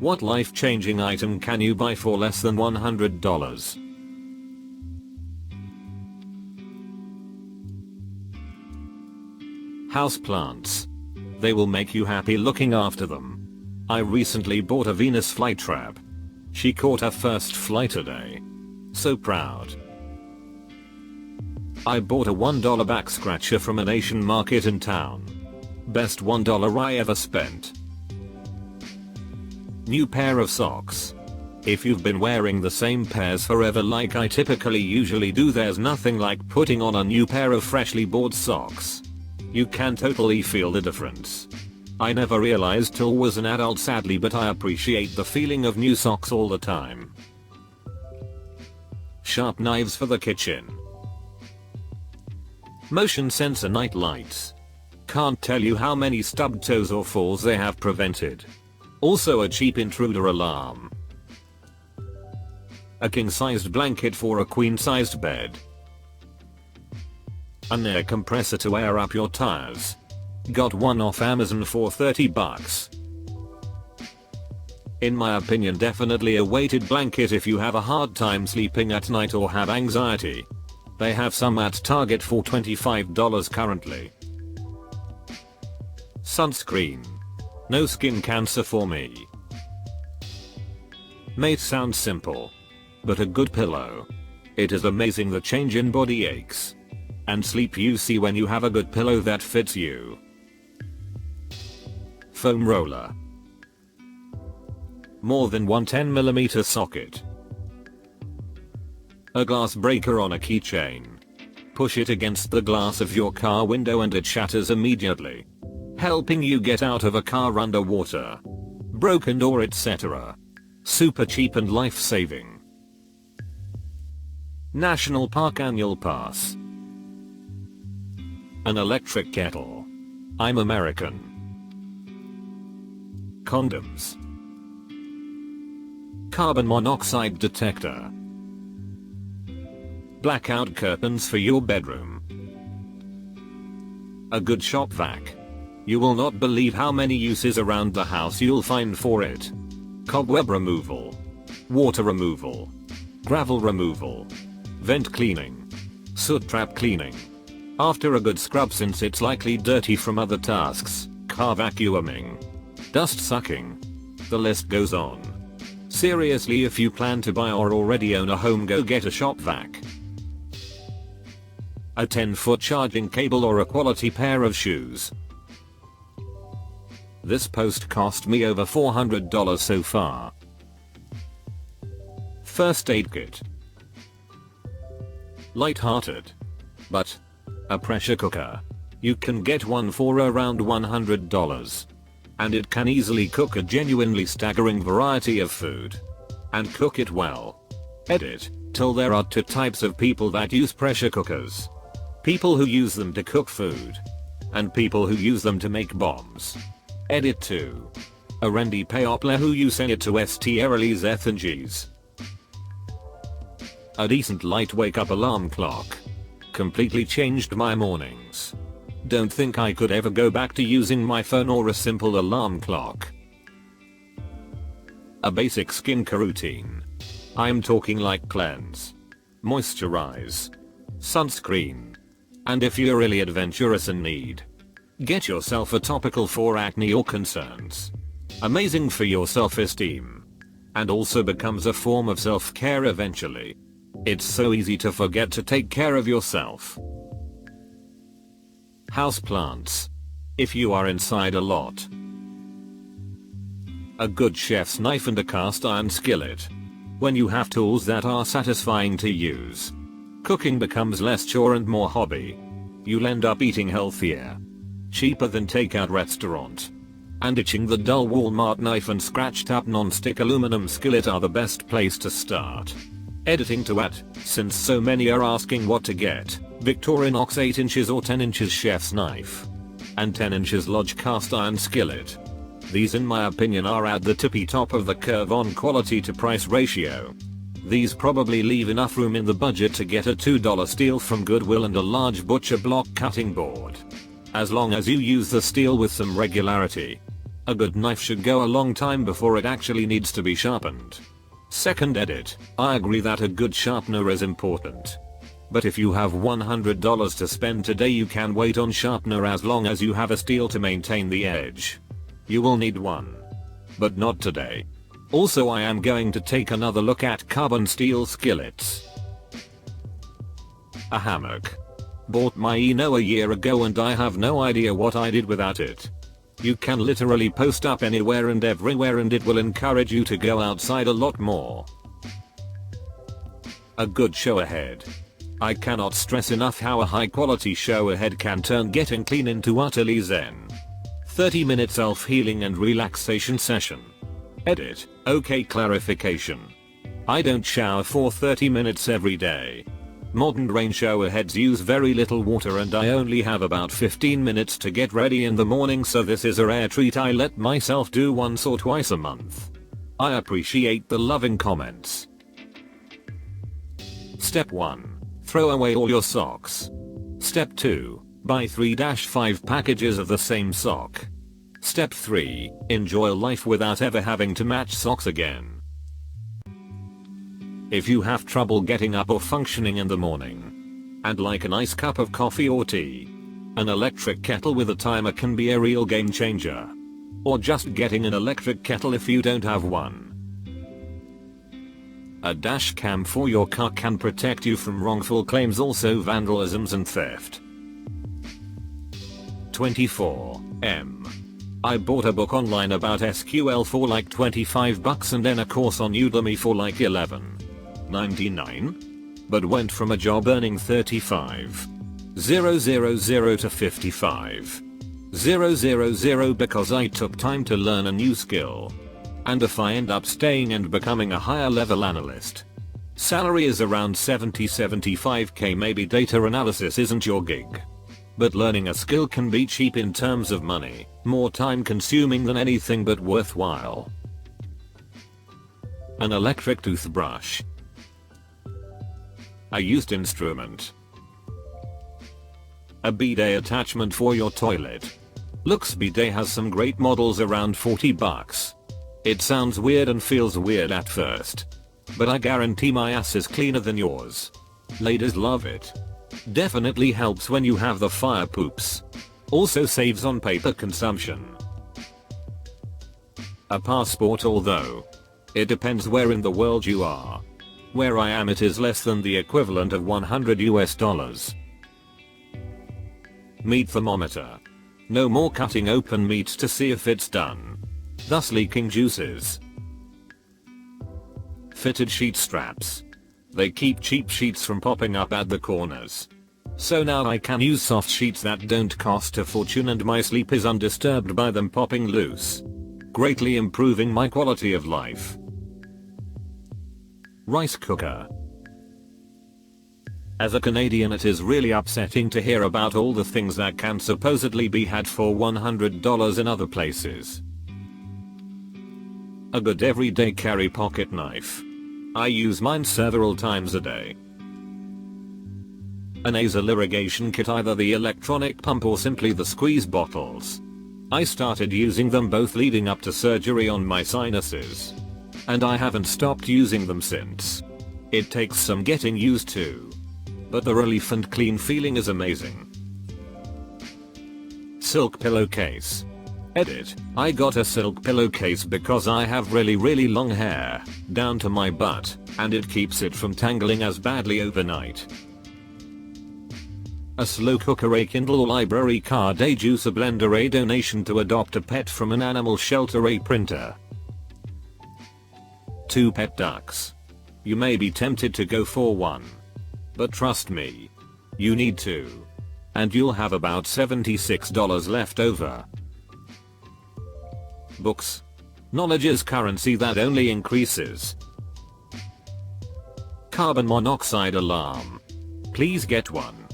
What life-changing item can you buy for less than $100? Houseplants. They will make you happy looking after them. I recently bought a Venus flytrap. She caught her first fly today. So proud. I bought a $1 back scratcher from an Asian market in town. Best $1 I ever spent. New pair of socks. If you've been wearing the same pairs forever like I usually do, there's nothing like putting on a new pair of freshly bought socks. You can totally feel the difference. I never realized till was an adult sadly, but I appreciate the feeling of new socks all the time. Sharp knives for the kitchen. Motion sensor night lights. Can't tell you how many stubbed toes or falls they have prevented. Also a cheap intruder alarm. A king-sized blanket for a queen-sized bed. An air compressor to air up your tires. Got one off Amazon for $30. In my opinion, definitely a weighted blanket if you have a hard time sleeping at night or have anxiety. They have some at Target for $25 currently. Sunscreen. No skin cancer for me. May sound simple, but a good pillow. It is amazing the change in body aches and sleep you see when you have a good pillow that fits you. Foam roller. More than one 10mm socket. A glass breaker on a keychain. Push it against the glass of your car window and it shatters immediately, helping you get out of a car underwater, broken door, etc. Super cheap and life-saving. National Park Annual Pass. An electric kettle. I'm American. Condoms. Carbon monoxide detector. Blackout curtains for your bedroom. A good shop vac. You will not believe how many uses around the house you'll find for it. Cobweb removal. Water removal. Gravel removal. Vent cleaning. Soot trap cleaning. After a good scrub since it's likely dirty from other tasks, car vacuuming. Dust sucking. The list goes on. Seriously, if you plan to buy or already own a home, go get a shop vac. A 10-foot charging cable or a quality pair of shoes. This post cost me over $400 so far. First aid kit. Light-hearted, but a pressure cooker. You can get one for around $100. And it can easily cook a genuinely staggering variety of food. And cook it well. Edit. Till there are two types of people that use pressure cookers. People who use them to cook food. And people who use them to make bombs. Edit 2. A Randy Payople who use it to sterilise ethanges. A decent light wake up alarm clock. Completely changed my mornings. Don't think I could ever go back to using my phone or a simple alarm clock. A basic skincare routine. I'm talking like cleanse, moisturize, sunscreen. And if you're really adventurous and need, get yourself a topical for acne or concerns. Amazing for your self-esteem. And also becomes a form of self-care eventually. It's so easy to forget to take care of yourself. Houseplants. If you are inside a lot. A good chef's knife and a cast iron skillet. When you have tools that are satisfying to use, cooking becomes less chore and more hobby. You'll end up eating healthier, cheaper than takeout restaurant. And ditching the dull Walmart knife and scratched up non-stick aluminum skillet are the best place to start. Editing to add, since so many are asking what to get, Victorinox 8 inches or 10 inches chef's knife. And 10 inches Lodge cast iron skillet. These in my opinion are at the tippy top of the curve on quality to price ratio. These probably leave enough room in the budget to get a $2 steel from Goodwill and a large butcher block cutting board. As long as you use the steel with some regularity. A good knife should go a long time before it actually needs to be sharpened. Second edit, I agree that a good sharpener is important. But if you have $100 to spend today, you can wait on sharpener as long as you have a steel to maintain the edge. You will need one. But not today. Also, I am going to take another look at carbon steel skillets. A hammock. Bought my Eno a year ago and I have no idea what I did without it. You can literally post up anywhere and everywhere and it will encourage you to go outside a lot more. A good shower head. I cannot stress enough how a high quality shower head can turn getting clean into utterly zen. 30 minute self-healing and relaxation session. Edit, okay, clarification. I don't shower for 30 minutes every day. Modern rain shower heads use very little water and I only have about 15 minutes to get ready in the morning, so this is a rare treat I let myself do once or twice a month. I appreciate the loving comments. Step 1. Throw away all your socks. Step 2. Buy 3-5 packages of the same sock. Step 3. Enjoy life without ever having to match socks again. If you have trouble getting up or functioning in the morning and like a nice cup of coffee or tea, an electric kettle with a timer can be a real game changer. Or just getting an electric kettle if you don't have one. A dash cam for your car can protect you from wrongful claims, also vandalisms and theft. 24M. I bought a book online about SQL for like $25 and then a course on Udemy for like $11.99, but went from a job earning $35,000 to $55,000 because I took time to learn a new skill. And if I end up staying and becoming a higher level analyst, salary is around 70-75k. Maybe data analysis isn't your gig, but learning a skill can be cheap in terms of money, more time consuming than anything, but worthwhile. An electric toothbrush. A used instrument. A bidet attachment for your toilet. Lux Bidet has some great models around $40. It sounds weird and feels weird at first, but I guarantee my ass is cleaner than yours. Ladies love it. Definitely helps when you have the fire poops. Also saves on paper consumption. A passport, although it depends where in the world you are. Where I am it is less than the equivalent of $100. Meat thermometer. No more cutting open meat to see if it's done, thus leaking juices. Fitted sheet straps. They keep cheap sheets from popping up at the corners. So now I can use soft sheets that don't cost a fortune and my sleep is undisturbed by them popping loose, greatly improving my quality of life. Rice cooker. As a Canadian, it is really upsetting to hear about all the things that can supposedly be had for $100 in other places. A good everyday carry pocket knife. I use mine several times a day. A nasal irrigation kit, either the electronic pump or simply the squeeze bottles. I started using them both leading up to surgery on my sinuses, and I haven't stopped using them since. It takes some getting used to, but the relief and clean feeling is amazing. Silk pillowcase. Edit, I got a silk pillowcase because I have really long hair, down to my butt, and it keeps it from tangling as badly overnight. A slow cooker, a Kindle library card, a juicer blender, a donation to adopt a pet from an animal shelter, a printer. 2 pet ducks. You may be tempted to go for one, but trust me, you need to, and you'll have about $76 left over. Books. Knowledge is currency that only increases. Carbon monoxide alarm. Please get one.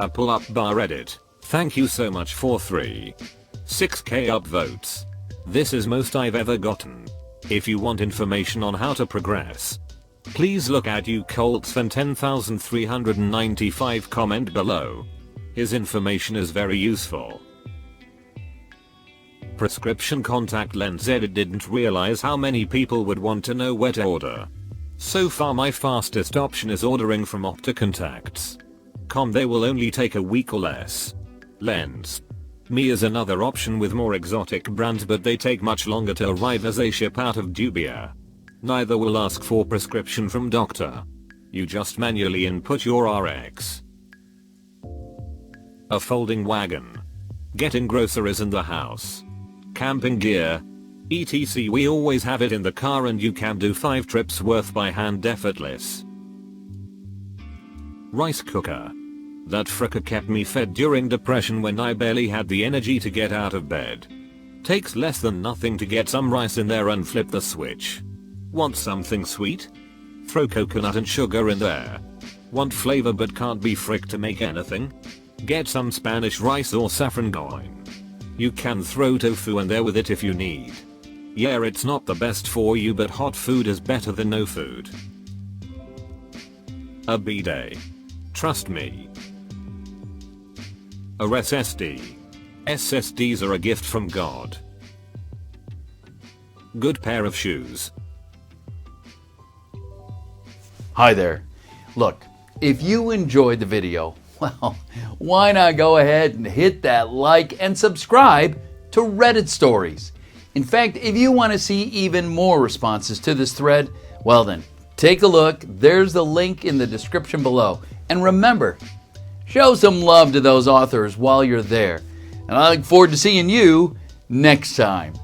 A pull-up bar. Edit, thank you so much for 6k upvotes. This is most I've ever gotten. If you want information on how to progress, please look at Coltsfan 10,395 comment below. His information is very useful. Prescription contact lens. Reddit didn't realize how many people would want to know where to order. So far my fastest option is ordering from optocontacts.com. They will only take a week or less. Lens. Me is another option with more exotic brands, but they take much longer to arrive as they ship out of Dubia. Neither will ask for prescription from doctor. You just manually input your RX. A folding wagon. Getting groceries in the house. Camping gear. etc. We always have it in the car and you can do 5 trips worth by hand effortless. Rice cooker. That fricker kept me fed during depression when I barely had the energy to get out of bed. Takes less than nothing to get some rice in there and flip the switch. Want something sweet? Throw coconut and sugar in there. Want flavor but can't be fricked to make anything? Get some Spanish rice or saffron going. You can throw tofu in there with it if you need. Yeah, it's not the best for you, but hot food is better than no food. A bidet. Trust me. A SSD. SSDs are a gift from God. Good pair of shoes. Hi there. Look, if you enjoyed the video, well, why not go ahead and hit that like and subscribe to Reddit Stories. In fact, if you want to see even more responses to this thread, well then, take a look. There's the link in the description below. And remember, show some love to those authors while you're there. And I look forward to seeing you next time.